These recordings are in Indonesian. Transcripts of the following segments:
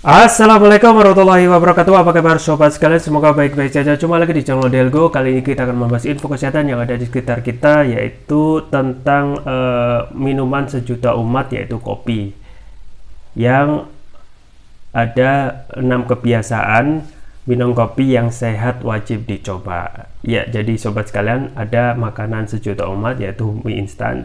Assalamualaikum warahmatullahi wabarakatuh. Apa kabar sobat sekalian? Semoga baik-baik saja. Cuma lagi di channel Delgo. Kali ini kita akan membahas info kesehatan yang ada di sekitar kita, yaitu tentang minuman sejuta umat, yaitu kopi. Yang ada 6 kebiasaan minum kopi yang sehat wajib dicoba. Ya, jadi sobat sekalian, ada makanan sejuta umat yaitu mie instan.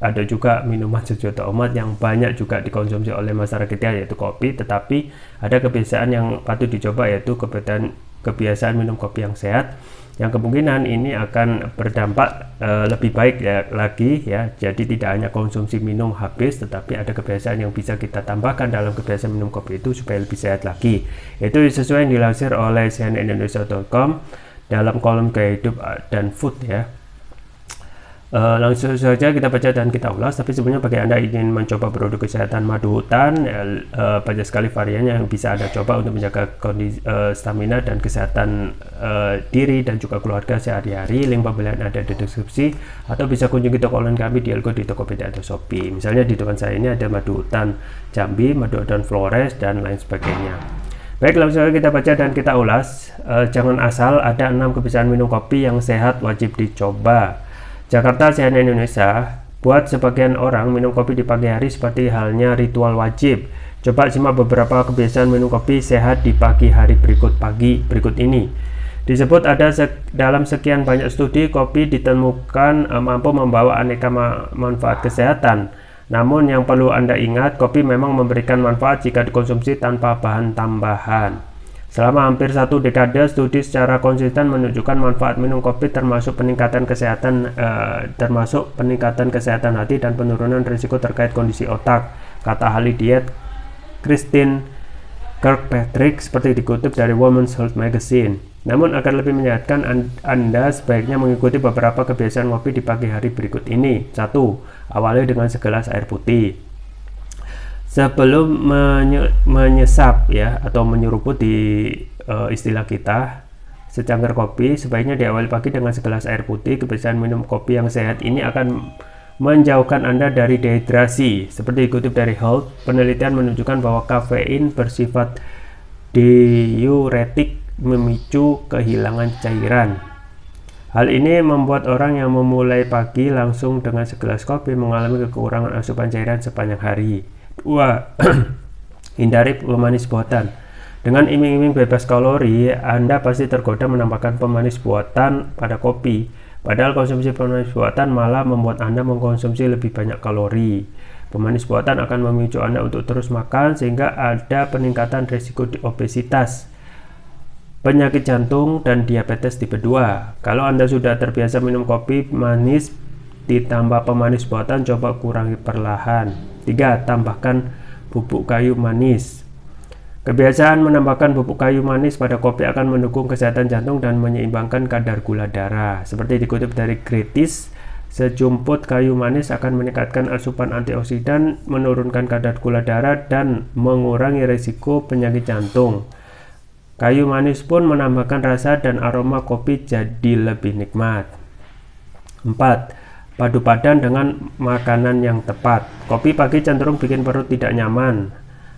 Ada juga minuman sejuta umat yang banyak juga dikonsumsi oleh masyarakat kita, yaitu kopi. Tetapi ada kebiasaan yang patut dicoba, yaitu kebiasaan minum kopi yang sehat, yang kemungkinan ini akan berdampak lebih baik lagi ya. Jadi tidak hanya konsumsi minum habis, tetapi ada kebiasaan yang bisa kita tambahkan dalam kebiasaan minum kopi itu supaya lebih sehat lagi. Itu sesuai yang dilansir oleh cnnindonesia.com dalam kolom gaya hidup dan food ya. Langsung saja kita baca dan kita ulas. Tapi sebenarnya bagi Anda ingin mencoba produk kesehatan madu hutan, banyak sekali variannya yang bisa Anda coba untuk menjaga kondisi stamina dan kesehatan diri dan juga keluarga sehari-hari. Link pembelian ada di deskripsi, atau bisa kunjungi toko online kami di Elgo, di Tokopedia atau Shopee. Misalnya di depan saya ini ada madu hutan Jambi, madu hutan Flores, dan lain sebagainya. Baik, langsung saja kita baca dan kita ulas. Jangan asal, ada 6 kebiasaan minum kopi yang sehat wajib dicoba. Jakarta, CNN Indonesia. Buat sebagian orang, minum kopi di pagi hari seperti halnya ritual wajib. Coba simak beberapa kebiasaan minum kopi sehat di pagi hari berikut ini. Disebut ada dalam sekian banyak studi, kopi ditemukan mampu membawa aneka manfaat kesehatan. Namun yang perlu Anda ingat, kopi memang memberikan manfaat jika dikonsumsi tanpa bahan tambahan. Selama hampir 1 dekade, studi secara konsisten menunjukkan manfaat minum kopi termasuk peningkatan kesehatan hati dan penurunan risiko terkait kondisi otak, kata ahli diet Christine Kirkpatrick seperti dikutip dari Women's Health Magazine. Namun agar lebih menyehatkan, Anda sebaiknya mengikuti beberapa kebiasaan kopi di pagi hari berikut ini. 1. Awali dengan segelas air putih. Sebelum menyesap ya, atau menyeruput di istilah kita, secangkir kopi, sebaiknya diawali pagi dengan segelas air putih. Kebiasaan minum kopi yang sehat ini akan menjauhkan Anda dari dehidrasi. Seperti dikutip dari Health, penelitian menunjukkan bahwa kafein bersifat diuretik, memicu kehilangan cairan. Hal ini membuat orang yang memulai pagi langsung dengan segelas kopi mengalami kekurangan asupan cairan sepanjang hari. 2. Hindari pemanis buatan. Dengan iming-iming bebas kalori, Anda pasti tergoda menambahkan pemanis buatan pada kopi. Padahal konsumsi pemanis buatan malah membuat Anda mengkonsumsi lebih banyak kalori. Pemanis buatan akan memicu Anda untuk terus makan, sehingga ada peningkatan risiko obesitas, penyakit jantung, dan diabetes tipe 2. Kalau Anda sudah terbiasa minum kopi manis ditambah pemanis buatan, coba kurangi perlahan. 3. Tambahkan bubuk kayu manis. Kebiasaan menambahkan bubuk kayu manis pada kopi akan mendukung kesehatan jantung dan menyeimbangkan kadar gula darah. Seperti dikutip dari Kritis, sejumput kayu manis akan meningkatkan asupan antioksidan, menurunkan kadar gula darah, dan mengurangi risiko penyakit jantung. Kayu manis pun menambahkan rasa dan aroma kopi jadi lebih nikmat. 4. Padu padan dengan makanan yang tepat. Kopi pagi cenderung bikin perut tidak nyaman,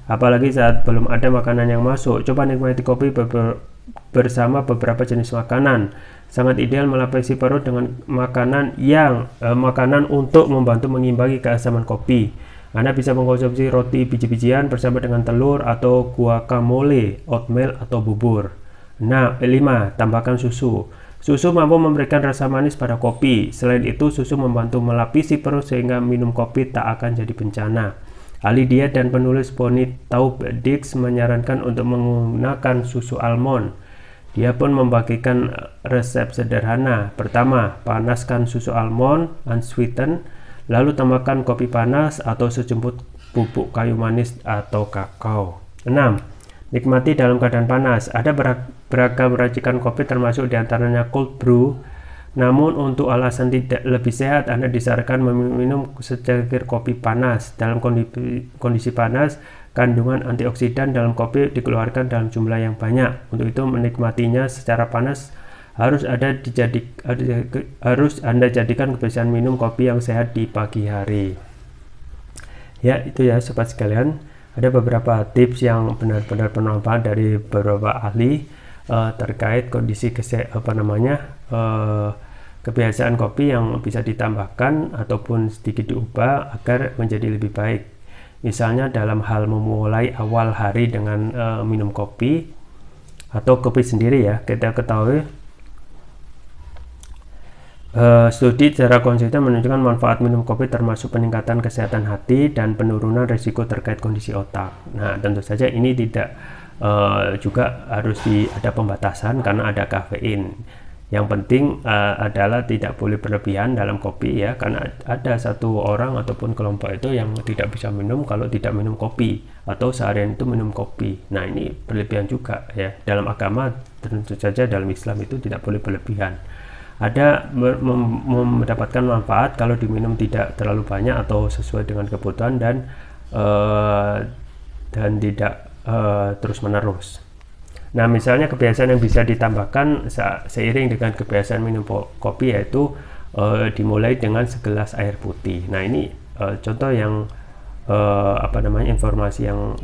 apalagi saat belum ada makanan yang masuk. Coba nikmati kopi bersama beberapa jenis makanan. Sangat ideal melapisi perut dengan makanan untuk membantu mengimbangi keasaman kopi. Anda bisa mengkonsumsi roti biji-bijian bersama dengan telur atau guacamole, oatmeal, atau bubur. 5. Tambahkan susu. Susu mampu memberikan rasa manis pada kopi. Selain itu, susu membantu melapisi perut sehingga minum kopi tak akan jadi bencana. Ahli diet dan penulis Bonnie Taub Dix menyarankan untuk menggunakan susu almond. Dia pun membagikan resep sederhana. Pertama, panaskan susu almond unsweetened, lalu tambahkan kopi panas atau sejumput bubuk kayu manis atau kakao. 6. Nikmati dalam keadaan panas. Ada beragam racikan kopi termasuk diantaranya cold brew. Namun untuk alasan tidak lebih sehat, Anda disarankan meminum secangkir kopi panas. Dalam kondisi panas, kandungan antioksidan dalam kopi dikeluarkan dalam jumlah yang banyak. Untuk itu menikmatinya secara panas harus Anda jadikan kebiasaan minum kopi yang sehat di pagi hari. Ya, itu ya sobat sekalian. Ada beberapa tips yang benar-benar bermanfaat dari beberapa ahli terkait kondisi kebiasaan kopi yang bisa ditambahkan ataupun sedikit diubah agar menjadi lebih baik. Misalnya dalam hal memulai awal hari dengan minum kopi atau kopi sendiri ya. Kita ketahui studi secara konsisten menunjukkan manfaat minum kopi termasuk peningkatan kesehatan hati dan penurunan risiko terkait kondisi otak. Nah, tentu saja ini tidak juga harus ada pembatasan karena ada kafein. Yang penting adalah tidak boleh berlebihan dalam kopi ya, karena ada satu orang ataupun kelompok itu yang tidak bisa minum kalau tidak minum kopi atau seharian itu minum kopi. Nah, ini berlebihan juga ya. Dalam agama tentu saja dalam Islam itu tidak boleh berlebihan. Ada mendapatkan manfaat kalau diminum tidak terlalu banyak atau sesuai dengan kebutuhan dan tidak terus menerus. Nah, misalnya kebiasaan yang bisa ditambahkan seiring dengan kebiasaan minum kopi yaitu dimulai dengan segelas air putih. Nah, ini contoh yang informasi yang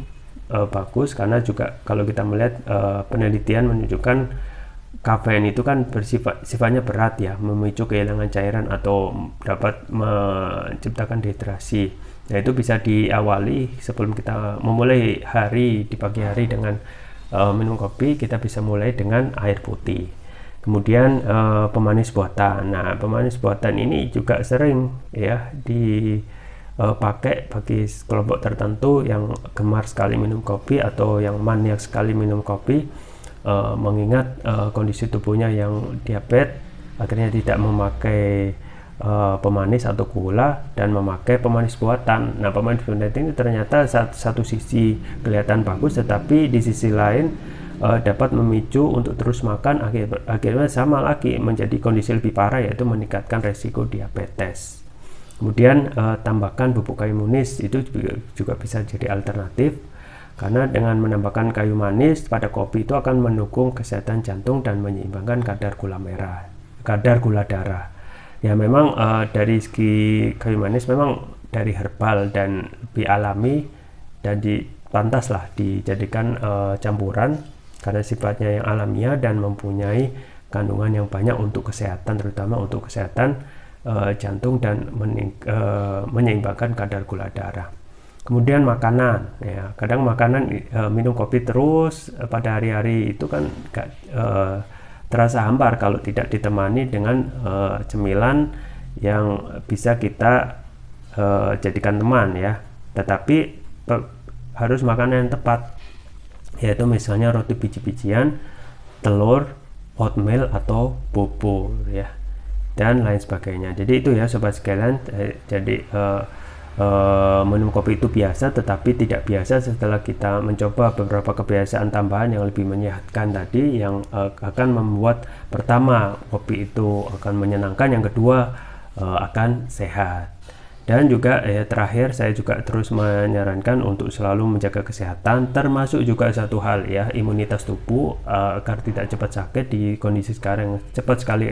bagus, karena juga kalau kita melihat penelitian menunjukkan kafein itu kan sifatnya berat ya, memicu kehilangan cairan atau dapat menciptakan dehidrasi. Nah, itu bisa diawali sebelum kita memulai hari di pagi hari dengan minum kopi. Kita bisa mulai dengan air putih. Kemudian pemanis buatan. Nah, pemanis buatan ini juga sering ya dipakai bagi kelompok tertentu yang gemar sekali minum kopi atau yang maniak sekali minum kopi, mengingat kondisi tubuhnya yang diabetes, akhirnya tidak memakai pemanis atau gula dan memakai pemanis buatan. Nah, pemanis buatan ini ternyata satu sisi kelihatan bagus, tetapi di sisi lain dapat memicu untuk terus makan, akhirnya sama lagi menjadi kondisi lebih parah, yaitu meningkatkan resiko diabetes. Kemudian tambahkan bubuk kayu manis, itu juga bisa jadi alternatif, karena dengan menambahkan kayu manis pada kopi itu akan mendukung kesehatan jantung dan menyeimbangkan kadar gula darah. Ya, memang dari segi kayu manis memang dari herbal dan lebih alami dan pantaslah dijadikan campuran karena sifatnya yang alamiah dan mempunyai kandungan yang banyak untuk kesehatan, terutama untuk kesehatan jantung dan menyeimbangkan kadar gula darah. Kemudian makanan ya, kadang makanan minum kopi terus pada hari-hari itu kan terasa hambar kalau tidak ditemani dengan cemilan yang bisa kita jadikan teman ya. Tetapi harus makanan yang tepat, yaitu misalnya roti biji-bijian, telur, oatmeal atau bobo ya, dan lain sebagainya. Jadi itu ya sobat sekalian, jadi minum kopi itu biasa, tetapi tidak biasa setelah kita mencoba beberapa kebiasaan tambahan yang lebih menyehatkan tadi, yang akan membuat pertama kopi itu akan menyenangkan, yang kedua akan sehat. Dan juga terakhir saya juga terus menyarankan untuk selalu menjaga kesehatan, termasuk juga satu hal ya, imunitas tubuh agar tidak cepat sakit di kondisi sekarang cepat sekali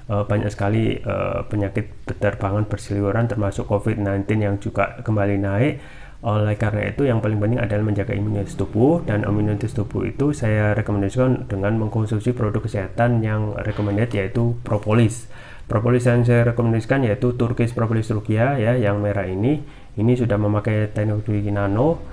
banyak sekali penyakit berterbangan berseliweran, termasuk COVID-19 yang juga kembali naik. Oleh karena itu yang paling penting adalah menjaga imunitas tubuh, dan imunitas tubuh itu saya rekomendasikan dengan mengkonsumsi produk kesehatan yang recommended, yaitu propolis. Propolis yang saya rekomendasikan yaitu Turkish Propolis Rukia ya, yang merah ini sudah memakai teknologi nano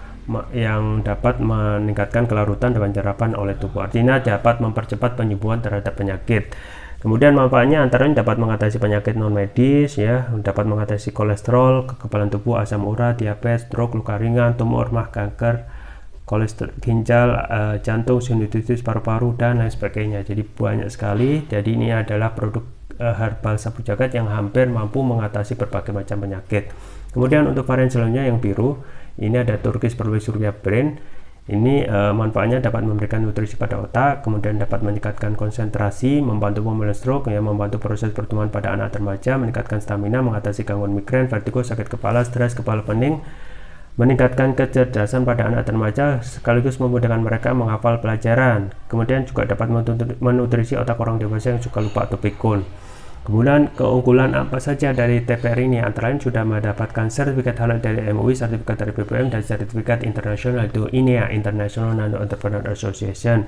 yang dapat meningkatkan kelarutan dan penyerapan oleh tubuh, artinya dapat mempercepat penyembuhan terhadap penyakit. Kemudian manfaatnya antaranya dapat mengatasi penyakit non medis ya, dapat mengatasi kolesterol, kekebalan tubuh, asam urat, diabetes, stroke, luka ringan, tumor, mah, kanker, kolesterol, ginjal, jantung, sinusitis, paru-paru dan lain sebagainya. Jadi banyak sekali. Jadi ini adalah produk herbal sapu jagat yang hampir mampu mengatasi berbagai macam penyakit. Kemudian untuk varian selanjutnya yang biru, ini ada Turkish Propolis Rukia Brain. Ini manfaatnya dapat memberikan nutrisi pada otak, kemudian dapat meningkatkan konsentrasi, membantu pemulihan stroke, ya, membantu proses pertumbuhan pada anak remaja, meningkatkan stamina, mengatasi gangguan migrain, vertigo, sakit kepala, stres, kepala pening, meningkatkan kecerdasan pada anak remaja, sekaligus memudahkan mereka menghafal pelajaran. Kemudian juga dapat menutrisi otak orang dewasa yang suka lupa atau pikun. Kemudian keunggulan apa saja dari TPR ini? Antara lain sudah mendapatkan sertifikat halal dari MUI, sertifikat dari BPOM, dan sertifikat internasional itu INEA, International Nano Entrepreneur Association.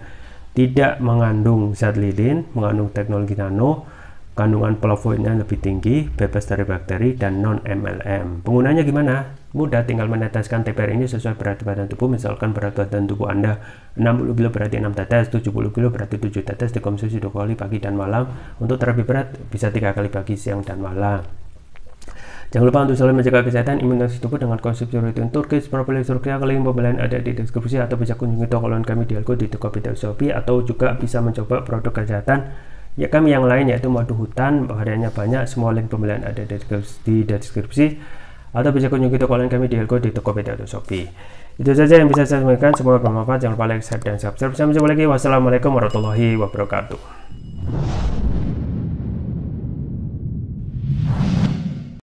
Tidak mengandung zat lilin, mengandung teknologi nano, kandungan flavonoidnya lebih tinggi, bebas dari bakteri, dan non-MLM. Penggunanya gimana? Mudah, tinggal meneteskan TPR ini sesuai berat badan tubuh. Misalkan berat badan tubuh Anda 60 kg berarti 6 tetes, 70 kg berarti 7 tetes, dikonsumsi 2 kali pagi dan malam. Untuk terapi berat bisa 3 kali pagi, siang, dan malam. Jangan lupa untuk selalu menjaga kesehatan imunitas tubuh dengan konsumsi rutin Turkish Propolis Surgery. Link pembelian ada di deskripsi, atau bisa kunjungi toko online kami di Algo, di Tokopedia, Shopee, atau juga bisa mencoba produk kesehatan ya kami yang lain, yaitu madu hutan. Variannya banyak, semua link pembelian ada di deskripsi, atau bisa kunjungi toko online kami di Algo, di Tokopedia, atau Shopee. Itu saja yang bisa saya sampaikan, semoga bermanfaat. Jangan lupa like, share, dan subscribe. Sampai jumpa lagi. Wassalamualaikum warahmatullahi wabarakatuh.